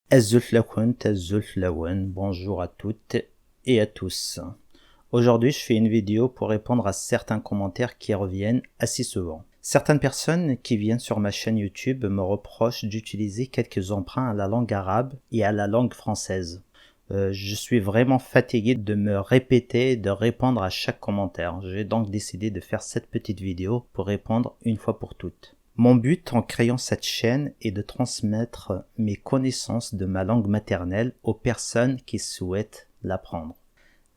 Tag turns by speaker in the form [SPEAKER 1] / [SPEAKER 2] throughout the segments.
[SPEAKER 1] Bonjour à toutes et à tous. Aujourd'hui, je fais une vidéo pour répondre à certains commentaires qui reviennent assez souvent. Certaines personnes qui viennent sur ma chaîne YouTube me reprochent d'utiliser quelques emprunts à la langue arabe et à la langue française. Je suis vraiment fatigué de me répéter et de répondre à chaque commentaire. J'ai donc décidé de faire cette petite vidéo pour répondre une fois pour toutes. Mon but en créant cette chaîne est de transmettre mes connaissances de ma langue maternelle aux personnes qui souhaitent l'apprendre.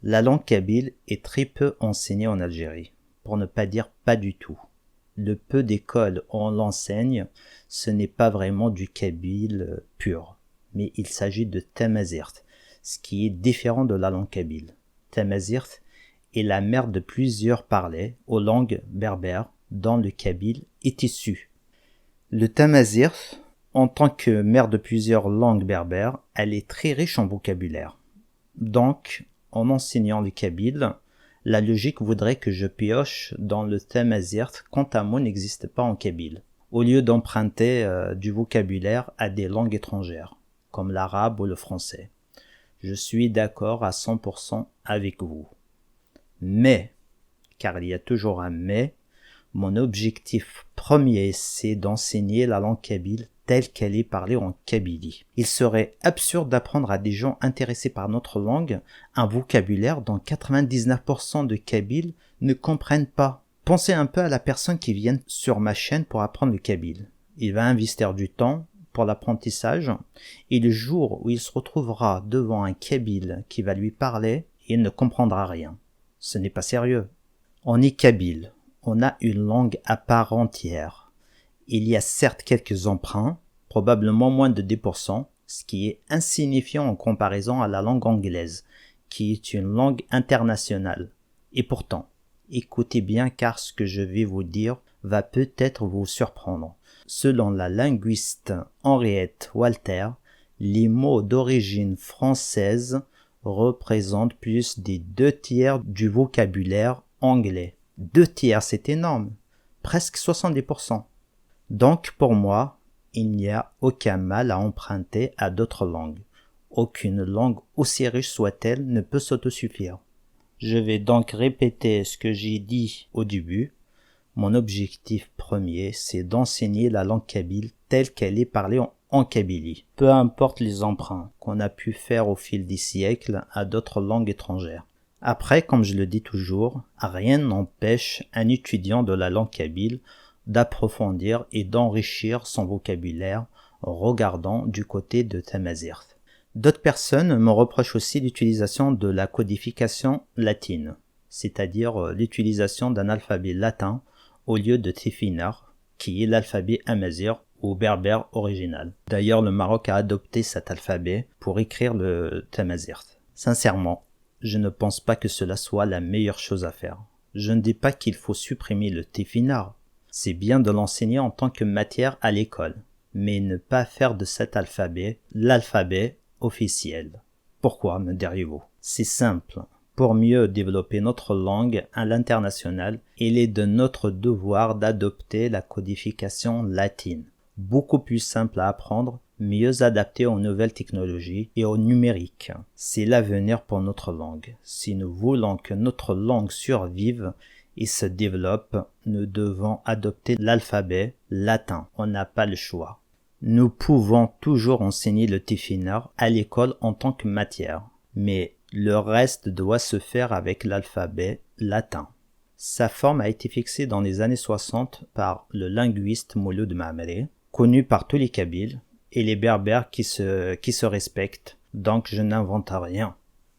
[SPEAKER 1] La langue kabyle est très peu enseignée en Algérie, pour ne pas dire pas du tout. Le peu d'écoles où on l'enseigne, ce n'est pas vraiment du kabyle pur, mais il s'agit de tamazirt, ce qui est différent de la langue kabyle. Tamazirt est la mère de plusieurs parlers aux langues berbères dont le kabyle est issu. Le tamazirt, en tant que mère de plusieurs langues berbères, elle est très riche en vocabulaire. Donc, en enseignant le kabyle, la logique voudrait que je pioche dans le tamazirt quand un mot n'existe pas en kabyle, au lieu d'emprunter du vocabulaire à des langues étrangères, comme l'arabe ou le français. Je suis d'accord à 100% avec vous. Mais, car il y a toujours un mais, mon objectif premier, c'est d'enseigner la langue kabyle telle qu'elle est parlée en Kabylie. Il serait absurde d'apprendre à des gens intéressés par notre langue un vocabulaire dont 99% de Kabyles ne comprennent pas. Pensez un peu à la personne qui vient sur ma chaîne pour apprendre le kabyle. Il va investir du temps pour l'apprentissage et le jour où il se retrouvera devant un kabyle qui va lui parler, il ne comprendra rien. Ce n'est pas sérieux. On est kabyle. On a une langue à part entière. Il y a certes quelques emprunts, probablement moins de 10%, ce qui est insignifiant en comparaison à la langue anglaise, qui est une langue internationale. Et pourtant, écoutez bien car ce que je vais vous dire va peut-être vous surprendre. Selon la linguiste Henriette Walter, les mots d'origine française représentent plus des 2/3 du vocabulaire anglais. 2/3, c'est énorme, presque 70%. Donc pour moi, il n'y a aucun mal à emprunter à d'autres langues. Aucune langue, aussi riche soit-elle, ne peut s'autosuffire. Je vais donc répéter ce que j'ai dit au début. Mon objectif premier, c'est d'enseigner la langue kabyle telle qu'elle est parlée en Kabylie. Peu importe les emprunts qu'on a pu faire au fil des siècles à d'autres langues étrangères. Après, comme je le dis toujours, rien n'empêche un étudiant de la langue kabyle d'approfondir et d'enrichir son vocabulaire en regardant du côté de tamazirt. D'autres personnes me reprochent aussi l'utilisation de la codification latine, c'est-à-dire l'utilisation d'un alphabet latin au lieu de Tifinagh, qui est l'alphabet amazigh ou berbère original. D'ailleurs, le Maroc a adopté cet alphabet pour écrire le tamazirt. Sincèrement, je ne pense pas que cela soit la meilleure chose à faire. Je ne dis pas qu'il faut supprimer le Tifinagh. C'est bien de l'enseigner en tant que matière à l'école, mais ne pas faire de cet alphabet l'alphabet officiel. Pourquoi, me diriez-vous? C'est simple. Pour mieux développer notre langue à l'international, il est de notre devoir d'adopter la codification latine. Beaucoup plus simple à apprendre, mieux adapté aux nouvelles technologies et au numérique. C'est l'avenir pour notre langue. Si nous voulons que notre langue survive et se développe, nous devons adopter l'alphabet latin. On n'a pas le choix. Nous pouvons toujours enseigner le Tifinagh à l'école en tant que matière, mais le reste doit se faire avec l'alphabet latin. Sa forme a été fixée dans les années 60 par le linguiste Mouloud Maamri, connu par tous les Kabyles et les Berbères qui se respectent, donc je n'invente rien.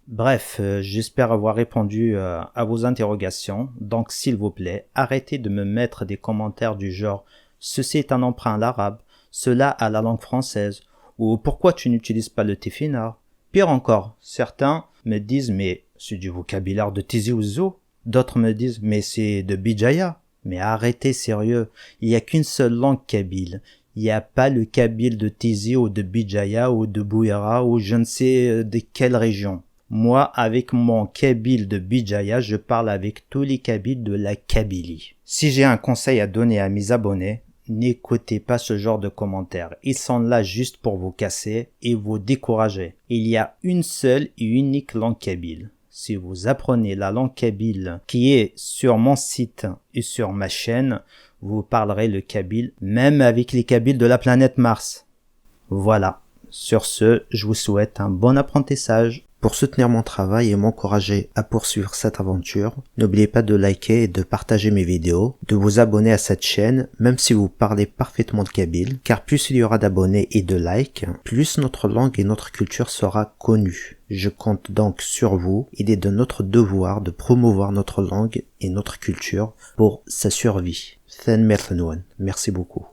[SPEAKER 1] Bref, j'espère avoir répondu à vos interrogations, donc s'il vous plaît, arrêtez de me mettre des commentaires du genre « ceci est un emprunt à l'arabe »,« cela à la langue française » ou « pourquoi tu n'utilises pas le Tifinagh ?» Pire encore, certains me disent « mais c'est du vocabulaire de Tizi Ouzou », d'autres me disent « mais c'est de Bijaya ». Mais arrêtez, sérieux, il n'y a qu'une seule langue kabyle. Il n'y a pas le kabyle de Tizi ou de Bijaya ou de Bouira ou je ne sais de quelle région. Moi, avec mon kabyle de Bijaya, je parle avec tous les kabyles de la Kabylie. Si j'ai un conseil à donner à mes abonnés, n'écoutez pas ce genre de commentaires. Ils sont là juste pour vous casser et vous décourager. Il y a une seule et unique langue kabyle. Si vous apprenez la langue kabyle qui est sur mon site et sur ma chaîne, vous parlerez le kabyle même avec les kabyles de la planète Mars. Voilà. Sur ce, je vous souhaite un bon apprentissage. Pour soutenir mon travail et m'encourager à poursuivre cette aventure, n'oubliez pas de liker et de partager mes vidéos, de vous abonner à cette chaîne, même si vous parlez parfaitement de kabyle, car plus il y aura d'abonnés et de likes, plus notre langue et notre culture sera connue. Je compte donc sur vous. Il est de notre devoir de promouvoir notre langue et notre culture pour sa survie. Merci beaucoup.